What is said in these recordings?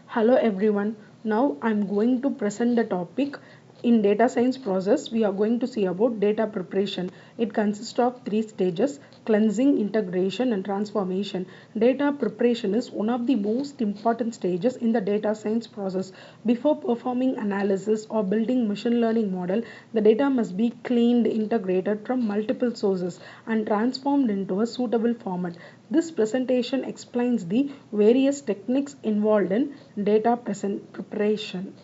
Hello everyone. Now I'm going to present the topic in data science process. We are going to see about data preparation. It consists of three stages: cleansing, integration, and transformation. Data preparation is one of the most important stages in the data science process. Before performing analysis or building machine learning model, the data must be cleaned, integrated from multiple sources, and transformed into a suitable format. This presentation explains the various techniques involved in data preparation.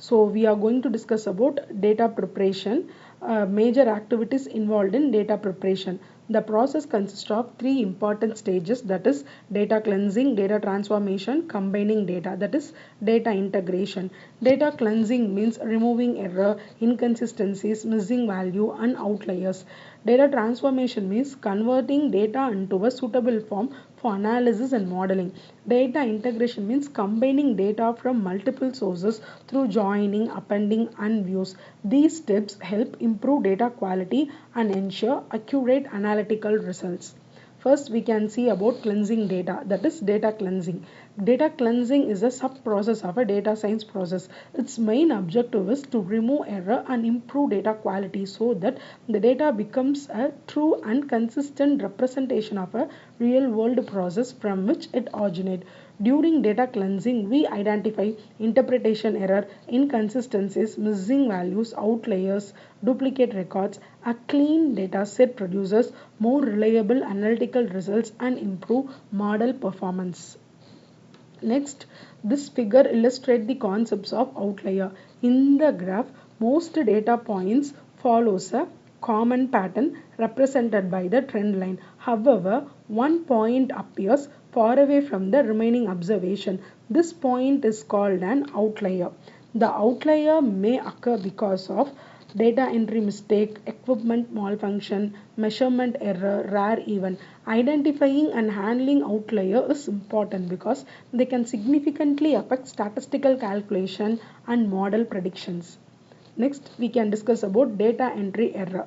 So we are going to discuss about data preparation, major activities involved in data preparation. The process consists of three important stages, that is data cleansing, data transformation, combining data, that is data integration. Data cleansing means removing error, inconsistencies, missing value and outliers. Data transformation means converting data into a suitable form for analysis and modeling. Data integration means combining data from multiple sources through joining, appending, and views. These steps help improve data quality and ensure accurate analytical results. First, we can see about cleansing data, that is data cleansing. Data cleansing is a sub process of a data science process. Its main objective is to remove error and improve data quality so that the data becomes a true and consistent representation of a real world process from which it originates. During data cleansing, we identify interpretation error, inconsistencies, missing values, outliers, duplicate records. A clean data set produces more reliable analytical results and improve model performance. Next, this figure illustrates the concepts of outlier. In the graph, most data points follows a common pattern represented by the trend line. However, one point appears far away from the remaining observation. This point is called an outlier. The outlier may occur because of data entry mistake, equipment malfunction, measurement error, rare event. Identifying and handling outlier is important because they can significantly affect statistical calculation and model predictions. Next, we can discuss about data entry error.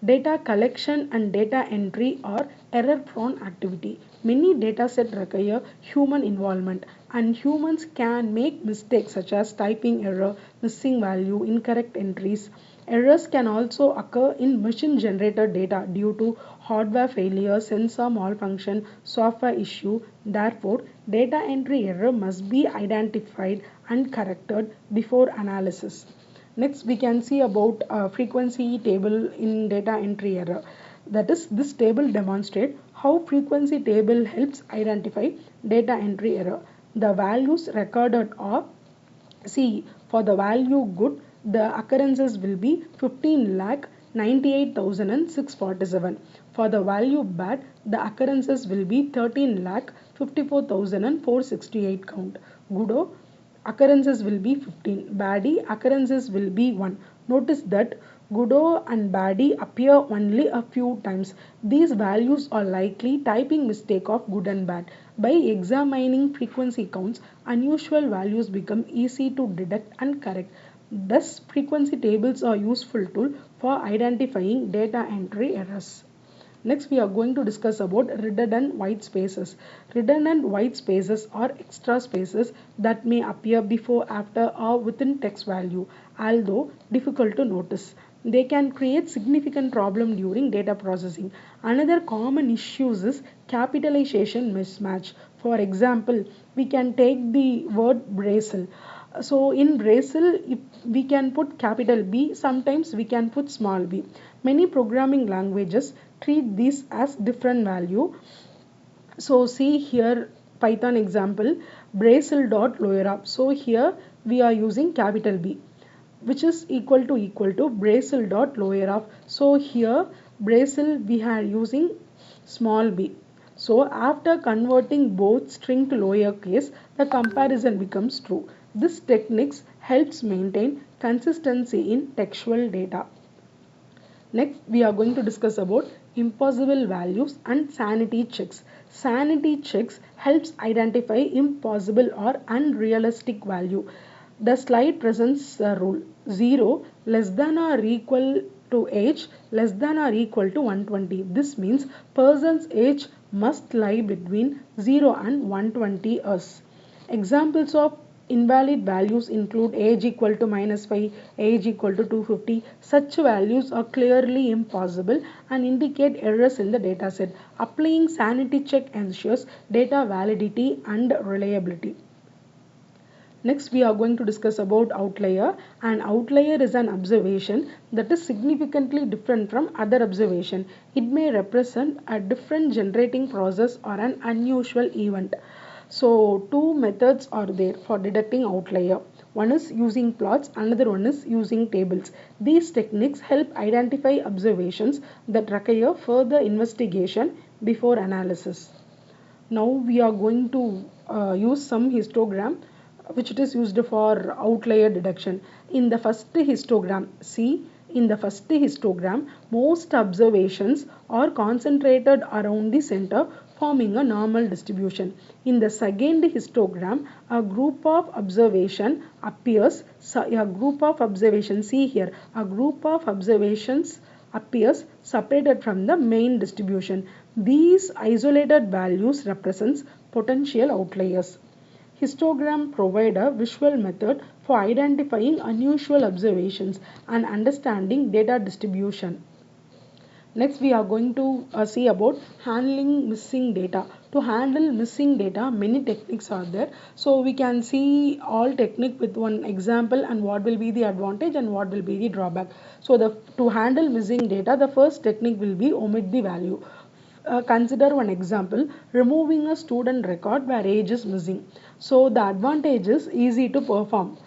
Data collection and data entry are error prone activity. Many data sets require human involvement and humans can make mistakes such as typing error, missing value, incorrect entries. Errors can also occur in machine generated data due to hardware failure, sensor malfunction, software issue. Therefore, data entry error must be identified and corrected before analysis. Next, we can see about frequency table in data entry error. That is, this table demonstrates how frequency table helps identify data entry error. The values recorded are, see, for the value good, the occurrences will be 15 lakh 98,647. For the value bad, the occurrences will be 13 lakh 54,468 count. Good occurrences will be 15. Baddie occurrences will be 1. Notice that Goodo and baddie appear only a few times. These values are likely typing mistake of good and bad. By examining frequency counts, unusual values become easy to detect and correct. Thus, frequency tables are useful tool for identifying data entry errors. Next, we are going to discuss about redundant white spaces. Redundant white spaces are extra spaces that may appear before, after, or within text value, although difficult to notice. They can create significant problem during data processing. Another common issue is capitalization mismatch. For example, we can take the word Brazil. So in Brazil, if we can put capital B, sometimes we can put small b. Many programming languages treat this as different value. So see here Python example Brazil.lower. So here we are using capital B, which is equal to Brazil.lower. So here Brazil we are using small b. So after converting both string to lowercase, the comparison becomes true. This technique helps maintain consistency in textual data. Next, we are going to discuss about impossible values and sanity checks. Sanity checks helps identify impossible or unrealistic value. The slide presents a rule: 0 less than or equal to age less than or equal to 120. This means person's age must lie between 0 and 120 years. Examples of invalid values include age equal to -5, age equal to 250. Such values are clearly impossible and indicate errors in the dataset. Applying sanity check ensures data validity and reliability. Next, we are going to discuss about outlier. An outlier is an observation that is significantly different from other observation. It may represent a different generating process or an unusual event. So, two methods are there for detecting outlier. One is using plots, another one is using tables. These techniques help identify observations that require further investigation before analysis. Now we are going to use some histogram which it is used for outlier detection. In the first histogram, see, in the first histogram, most observations are concentrated around the center, forming a normal distribution. In the second histogram, a group of observation appears. So a group of observations, see here, a group of observations appears separated from the main distribution. These isolated values represents potential outliers. Histogram provide a visual method for identifying unusual observations and understanding data distribution. Next, we are going to see about handling missing data. To handle missing data, many techniques are there. So we can see all technique with one example and what will be the advantage and what will be the drawback. So to handle missing data, the first technique will be omit the value. Consider one example, removing a student record where age is missing. So the advantage is easy to perform,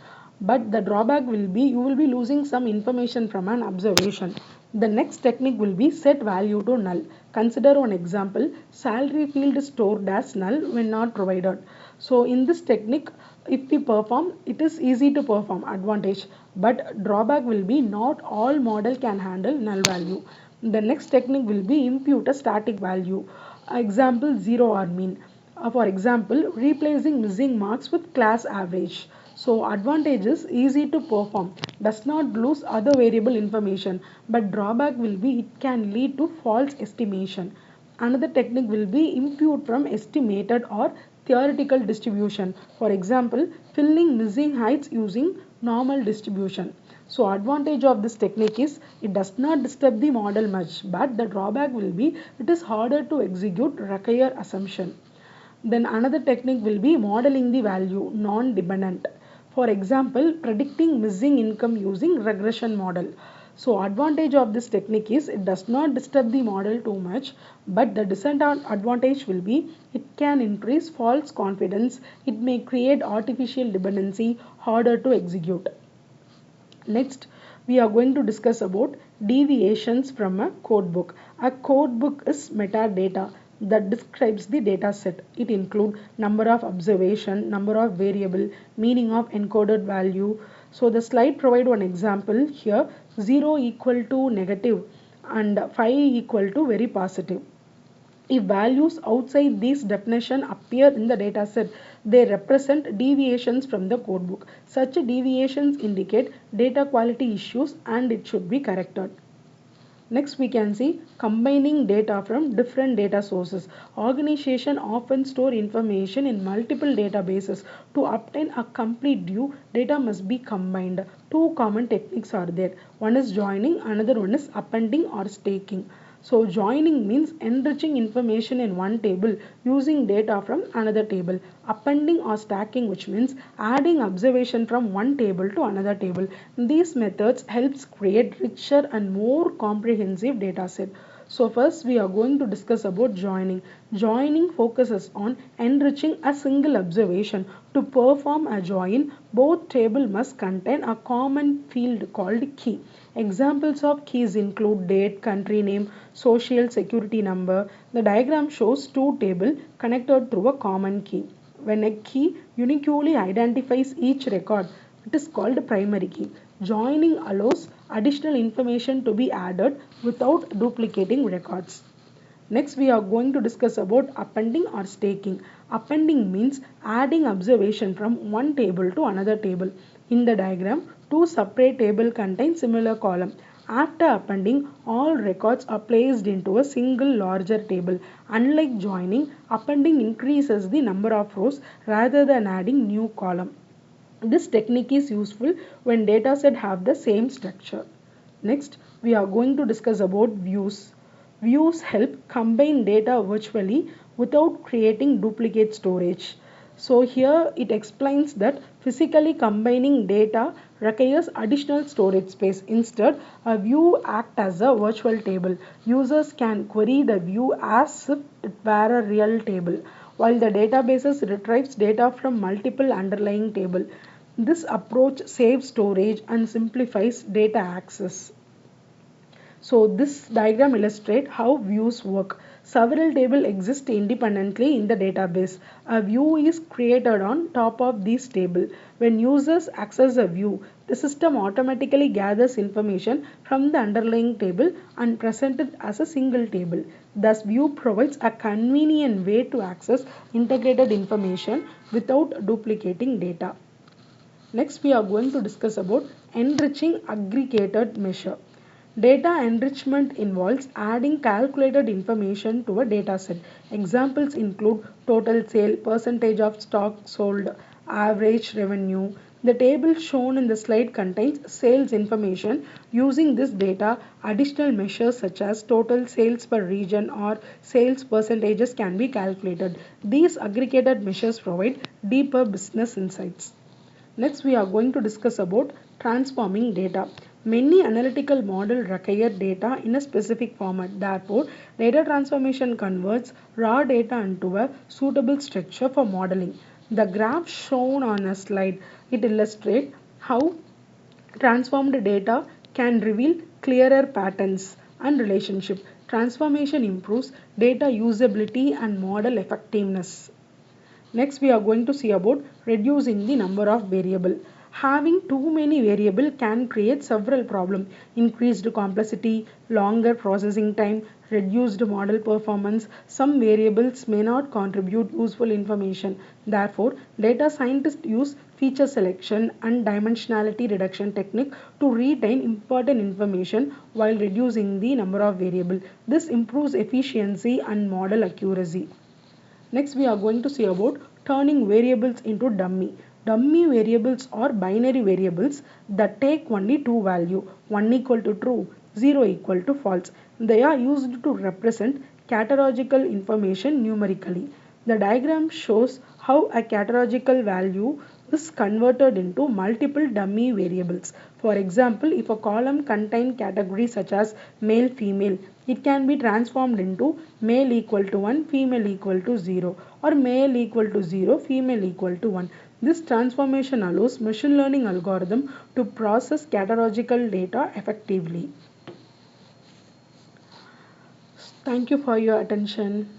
but the drawback will be you will be losing some information from an observation. The next technique will be set value to null. Consider one example, salary field is stored as null when not provided. So in this technique, if we perform, it is easy to perform, advantage, but drawback will be not all model can handle null value. The next technique will be impute a static value. Example, 0 or mean. For example, replacing missing marks with class average. So advantage is easy to perform, does not lose other variable information, but drawback will be it can lead to false estimation. Another technique will be impute from estimated or theoretical distribution. For example, filling missing heights using normal distribution. So advantage of this technique is it does not disturb the model much, but the drawback will be it is harder to execute require assumption. Then another technique will be modeling the value non-dependent. For example, predicting missing income using regression model. So advantage of this technique is it does not disturb the model too much, but the disadvantage will be it can increase false confidence, it may create artificial dependency, harder to execute. Next, we are going to discuss about deviations from a codebook. A codebook is metadata that describes the data set. It includes number of observation, number of variable, meaning of encoded value. So the slide provide one example here, 0 equal to negative and 5 equal to very positive. If values outside this definition appear in the dataset, they represent deviations from the codebook. Such deviations indicate data quality issues and it should be corrected. Next, we can see combining data from different data sources. Organization often store information in multiple databases. To obtain a complete view, data must be combined. Two common techniques are there. One is joining, another one is appending or staking. So joining means enriching information in one table using data from another table. Appending or stacking, which means adding observation from one table to another table. These methods helps create richer and more comprehensive data set. So first we are going to discuss about joining. Joining focuses on enriching a single observation. To perform a join, both tables must contain a common field called key. Examples of keys include date, country name, social security number. The diagram shows two tables connected through a common key. When a key uniquely identifies each record, it is called primary key. Joining allows additional information to be added without duplicating records. Next, we are going to discuss about appending or staking. Appending means adding observation from one table to another table. In the diagram, two separate tables contain similar column. After appending, all records are placed into a single larger table. Unlike joining, appending increases the number of rows rather than adding new column. This technique is useful when dataset have the same structure. Next, we are going to discuss about views. Views help combine data virtually without creating duplicate storage. So here it explains that physically combining data requires additional storage space. Instead, a view acts as a virtual table. Users can query the view as if it were a real table, while the databases retrieves data from multiple underlying tables. This approach saves storage and simplifies data access. So this diagram illustrates how views work. Several tables exist independently in the database. A view is created on top of this table. When users access a view, the system automatically gathers information from the underlying table and presents it as a single table. Thus, view provides a convenient way to access integrated information without duplicating data. Next, we are going to discuss about enriching aggregated measure. Data enrichment involves adding calculated information to a dataset. Examples include total sale, percentage of stock sold, average revenue. The table shown in the slide contains sales information. Using this data, additional measures such as total sales per region or sales percentages can be calculated. These aggregated measures provide deeper business insights. Next, we are going to discuss about transforming data. Many analytical models require data in a specific format. Therefore, data transformation converts raw data into a suitable structure for modeling. The graph shown on a slide, it illustrates how transformed data can reveal clearer patterns and relationship. Transformation improves data usability and model effectiveness. Next, we are going to see about reducing the number of variables. Having too many variables can create several problems: increased complexity, longer processing time, reduced model performance. Some variables may not contribute useful information. Therefore, data scientists use feature selection and dimensionality reduction technique to retain important information while reducing the number of variables. This improves efficiency and model accuracy. Next, we are going to see about turning variables into dummy. Dummy variables are binary variables that take only two values, 1 equal to true, 0 equal to false. They are used to represent categorical information numerically. The diagram shows how a categorical value is converted into multiple dummy variables. For example, if a column contains categories such as male, female, it can be transformed into male equal to 1, female equal to 0, or male equal to 0, female equal to 1. This transformation allows machine learning algorithm to process categorical data effectively. Thank you for your attention.